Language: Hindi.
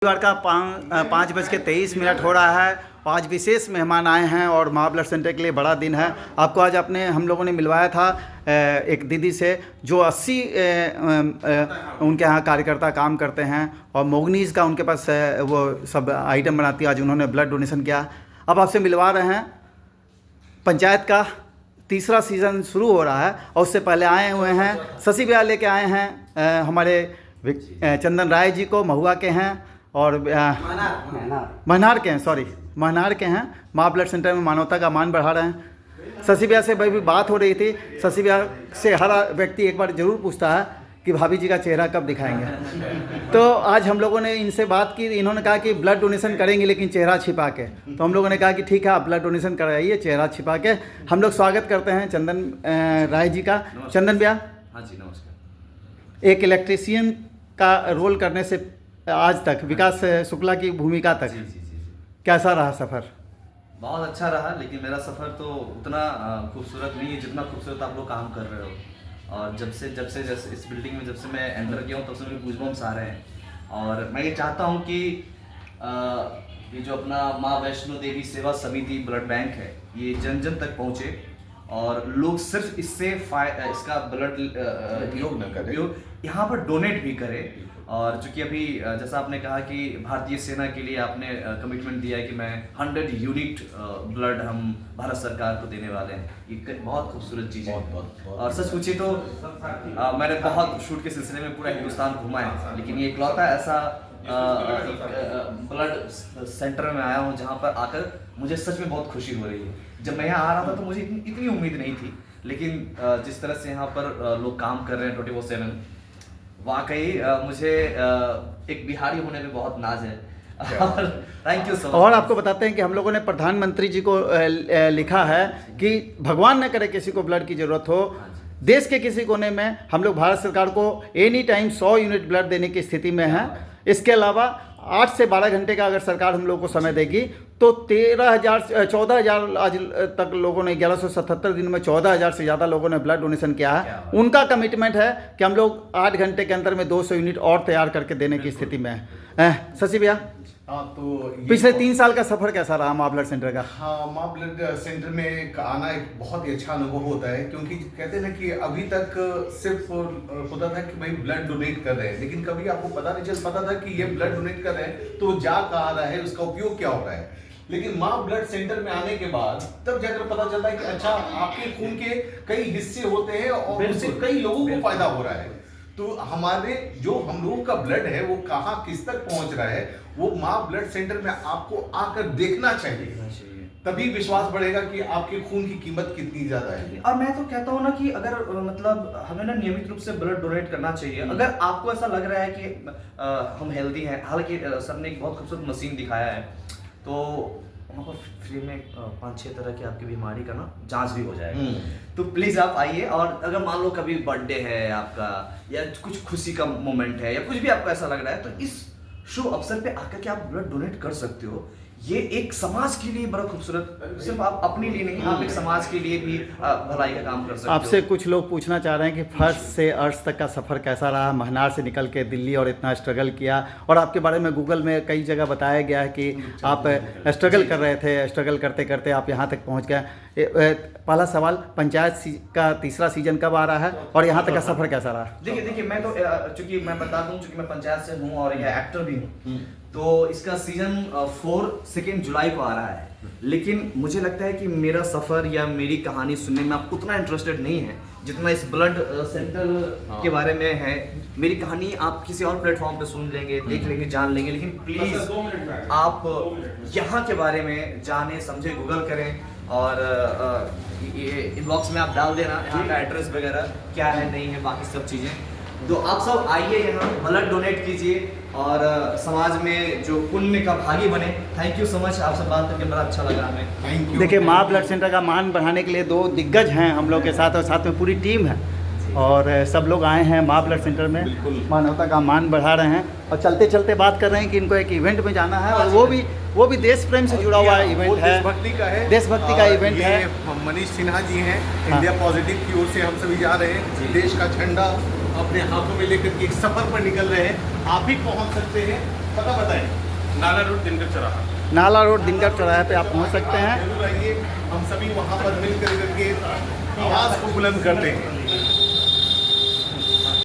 रविवार का 5:23 हो रहा है। आज विशेष मेहमान आए हैं और माँ ब्लड सेंटर के लिए बड़ा दिन है। आपको आज हम लोगों ने मिलवाया था एक दीदी से जो 80 उनके यहाँ कार्यकर्ता काम करते हैं और मोगनीज का उनके पास वो सब आइटम बनाती है। आज उन्होंने ब्लड डोनेशन किया। अब आपसे मिलवा रहे हैं। पंचायत का तीसरा सीज़न शुरू हो रहा है और उससे पहले आए हुए हैं शशि भैया लेके आए हैं हमारे चंदन राय जी को, महुआ के हैं और महनार के हैं, महनार के हैं। माँ ब्लड सेंटर में मानवता का मान बढ़ा रहे हैं। शशि भैया से भाई भी बात हो रही थी। शशि भैया से हर व्यक्ति एक बार ज़रूर पूछता है कि भाभी जी का चेहरा कब दिखाएंगे। तो आज हम लोगों ने इनसे बात की। इन्होंने कहा कि ब्लड डोनेशन करेंगे लेकिन चेहरा छिपा के। तो हम लोगों ने कहा कि ठीक है, आप ब्लड डोनेशन कराइए चेहरा छिपा के। हम लोग स्वागत करते हैं चंदन राय जी का। चंदन भैया, हाँ जी नमस्कार। एक इलेक्ट्रीशियन का रोल करने से आज तक विकास शुक्ला की भूमिका तक जी। कैसा रहा सफ़र? बहुत अच्छा रहा, लेकिन मेरा सफ़र तो उतना खूबसूरत नहीं है जितना खूबसूरत आप लोग काम कर रहे हो। और जब से जैसे इस बिल्डिंग में जब से मैं एंटर किया हूँ तब से मुझे गूज़बम्स आ रहे हैं। और मैं ये चाहता हूँ कि ये जो अपना माँ वैष्णो देवी सेवा समिति ब्लड बैंक है ये जन जन तक पहुँचे और लोग सिर्फ इसका ब्लड उपयोग यहाँ पर डोनेट भी करें। और चूँकि अभी जैसा आपने कहा कि भारतीय सेना के लिए आपने कमिटमेंट दिया है कि मैं 100 यूनिट ब्लड हम भारत सरकार को देने वाले हैं। ये बहुत खूबसूरत चीज़ है। और सच पूछिए तो मैंने बहुत शूट के सिलसिले में पूरा हिंदुस्तान घूमा है, लेकिन ये इकलौता ऐसा ब्लड सेंटर में आया हूँ जहाँ पर आकर मुझे सच में बहुत खुशी हो रही है। जब मैं यहाँ आ रहा था तो मुझे इतनी उम्मीद नहीं थी, लेकिन जिस तरह से यहाँ पर लोग काम कर रहे हैं 24/7, वाकई मुझे एक बिहारी होने में बहुत नाज है। Thank you so much. और आपको बताते हैं कि हम लोगों ने प्रधानमंत्री जी को लिखा है कि भगवान न करे किसी को ब्लड की ज़रूरत हो, देश के किसी कोने में हम लोग भारत सरकार को एनी टाइम 100 यूनिट ब्लड देने की स्थिति में हैं। इसके अलावा 8 से 12 घंटे का अगर सरकार हम लोग को समय देगी तो 14,000 आज तक लोगों ने 1177 दिन में 14,000 से ज़्यादा लोगों ने ब्लड डोनेशन किया है। उनका कमिटमेंट है कि हम लोग 8 घंटे के अंदर में 200 यूनिट और तैयार करके देने की स्थिति में है। शशि भैया, तो पिछले 3 साल का सफ़र कैसा रहा माँ ब्लड सेंटर का? हाँ, माँ ब्लड सेंटर में आना एक बहुत ही अच्छा अनुभव होता है, क्योंकि कहते हैं ना कि अभी तक सिर्फ होता था कि भाई ब्लड डोनेट कर रहे हैं, लेकिन कभी आपको पता नहीं चल पाता था कि ये ब्लड डोनेट कर रहे हैं तो जा कहाँ रहा है, उसका उपयोग क्या हो रहा है। लेकिन माँ ब्लड सेंटर में आने के बाद तब जाकर पता चलता है कि अच्छा, आपके खून के कई हिस्से होते हैं और उससे कई लोगों को फायदा हो रहा है। तो हमारे जो हम लोगों का ब्लड है वो कहाँ किस तक पहुंच रहा है, वो माँ ब्लड सेंटर में आपको आकर देखना चाहिए। तभी विश्वास बढ़ेगा कि आपके खून की कीमत कितनी ज्यादा है। और मैं तो कहता हूँ ना कि अगर मतलब हमें ना नियमित रूप से ब्लड डोनेट करना चाहिए। अगर आपको ऐसा लग रहा है कि हम हेल्दी हैं, हालांकि सर ने एक बहुत खूबसूरत मशीन दिखाया है, तो वहाँ पर फ्री में 5-6 तरह की आपकी बीमारी का ना जांच भी हो जाएगा। तो प्लीज़ आप आइए। और अगर मान लो कभी बर्थडे है आपका या कुछ खुशी का मोमेंट है या कुछ भी आपको ऐसा लग रहा है, तो इस शुभ अवसर पे आकर के आप ब्लड डोनेट कर सकते हो। ये एक समाज के लिए बड़ा खूबसूरत, सिर्फ आप अपने लिए नहीं, आप एक समाज के लिए भी भलाई का काम कर सकते हो। आपसे कुछ लोग पूछना चाह रहे हैं कि फर्स्ट से अर्श तक का सफ़र कैसा रहा? महनार से निकल के दिल्ली और इतना स्ट्रगल किया, और आपके बारे में गूगल में कई जगह बताया गया है कि आप स्ट्रगल कर रहे थे, स्ट्रगल करते करते आप यहाँ तक पहुँच गए। पहला सवाल, पंचायत का तीसरा सीजन कब आ रहा है और यहाँ तक का सफ़र कैसा रहा? देखिए मैं तो चूंकि मैं बता दूं, चूंकि मैं पंचायत से हूँ और यह एक्टर भी हूँ, तो इसका सीजन 4 2 जुलाई को आ रहा है। लेकिन मुझे लगता है कि मेरा सफ़र या मेरी कहानी सुनने में आप उतना इंटरेस्टेड नहीं है जितना इस ब्लड सेंटर के बारे में है। मेरी कहानी आप किसी और प्लेटफॉर्म पे सुन लेंगे, देख लेंगे, जान लेंगे, लेकिन प्लीज़ आप यहाँ के बारे में जाने समझे, गूगल करें और ये इनबॉक्स में आप डाल देना यहाँ का एड्रेस वगैरह क्या है, नहीं है, बाकी सब चीज़ें। तो आप सब आइए यहाँ, ब्लड डोनेट कीजिए और समाज में जो पुण्य का भागी बने। थैंक यू सो मच, आपसे बात करके बड़ा अच्छा लगा हमें। Thank you. देखिए, माँ ब्लड सेंटर का मान बढ़ाने के लिए 2 दिग्गज हैं हम लोग के साथ और साथ में पूरी टीम है, और सब लोग आए हैं माँ ब्लड सेंटर में मानवता का मान बढ़ा रहे हैं। और चलते चलते बात कर रहे हैं कि इनको एक इवेंट में जाना है, और वो भी देश प्रेम से जुड़ा हुआ इवेंट है, देशभक्ति का है, देशभक्ति का इवेंट है। मनीष सिन्हा जी हैं, इंडिया पॉजिटिव की ओर से हम सभी जा रहे हैं। देश का झंडा अपने हाथों में लेकर के एक सफर पर निकल रहे हैं। आप भी पहुंच सकते हैं। पता बताएं। नाला रोड दिनकर चौराहा। नाला रोड दिनकर चौराहे पे आप पहुंच सकते हैं। जरूर आइए, हम सभी वहाँ पर मिल करके आवाज़ को बुलंद करते हैं।